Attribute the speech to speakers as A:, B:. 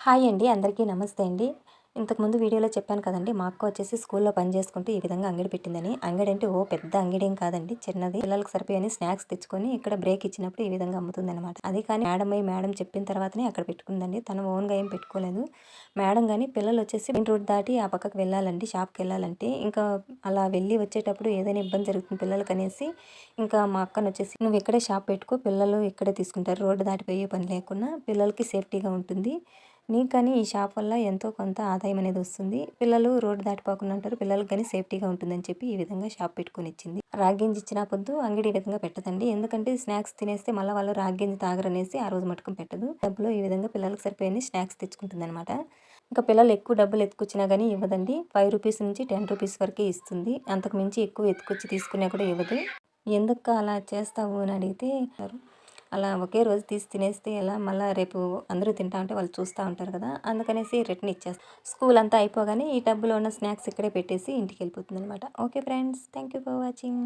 A: Hi అండి. అందరికీ నమస్తే అండి. ఇంతకుముందు వీడియోలో చెప్పాను కదండీ! మా అక్క వచ్చేసి స్కూల్‌లో పని చేసుకుంటూ ఈ విధంగా అంగడి పెట్టిందని. అంగడి అంటే పెద్ద అంగడి ఏం కాదండి. చిన్నది. పిల్లలకి సరిపోయని స్నాక్స్ తెచ్చుకొని ఇక్కడ బ్రేక్ ఇచ్చినప్పుడు ఈ విధంగా అమ్ముతుందనమాట. అది కానీ మేడం చెప్పిన తర్వాతనే అక్కడ పెట్టుకుందండి. తను ఓన్‌గా ఏం పెట్టుకోలేదు. మేడం గాని పిల్లలొచ్చేసి మెయిన్ రోడ్ దాటి ఆ పక్కకు వెళ్ళాలండి షాప్‌కెళ్ళాలంటే. ఇంకా అలా వెళ్ళి వచ్చేటప్పుడు ఏదైనా ఇబ్బంది జరుగుతుంది పిల్లలకనేసి ఇంకా మా అక్కనొచ్చేసి "నువ్వు ఇక్కడే షాప్ పెట్టుకో. పిల్లలు ఇక్కడే తీసుకుంటారు. రోడ్డు దాటిపోయే పని లేకుండా పిల్లలకి సేఫ్టీగా ఉంటుంది. నీకని ఈ షాప్ వల్ల ఎంతో కొంత ఆదాయం అనేది వస్తుంది. పిల్లలు రోడ్డు దాటిపోకుండా ఉంటారు. పిల్లలకి గాని సేఫ్టీగా ఉంటుందని చెప్పి ఈ విధంగా షాప్ పెట్టుకొనిచ్చింది. రాగింజ ఇచ్చినా పొద్దు అంగడి ఈ విధంగా పెట్టదండి. ఎందుకంటే స్నాక్స్ తినేస్తే మళ్ళా వాళ్ళు రాగింజ తాగరనేసి ఆ రోజు మటుకు పెట్టదు. డబ్బులు ఈ విధంగా పిల్లలకి సరిపోయని స్నాక్స్ తెచ్చుకుంటుందనమాట. ఇంకా పిల్లలు ఎక్కువ డబ్బులు ఎత్తుకొచ్చినా గానీ ఇవ్వదండి. రూ. 5 నుంచి రూ. 10 వరకే ఇస్తుంది. అంతకు మించి ఎక్కువ ఎత్తుకొచ్చి తీసుకున్నా కూడా ఇవ్వదు. ఎందుకు అలా చేస్తావు అని అడిగితే అలా ఒకే రోజు తీసి తినేస్తే ఎలా మళ్ళా రేపు అందరూ తింటా ఉంటే వాళ్ళు చూస్తూ ఉంటారు కదా! అందుకనేసి రిటర్న్ ఇచ్చేస్తా. స్కూల్ అంతా అయిపోగానే ఈ టబ్‌లో ఉన్న స్నాక్స్ ఇక్కడే పెట్టేసి ఇంటికెళ్ళిపోతుందనమాట. Okay friends. Thank you for watching.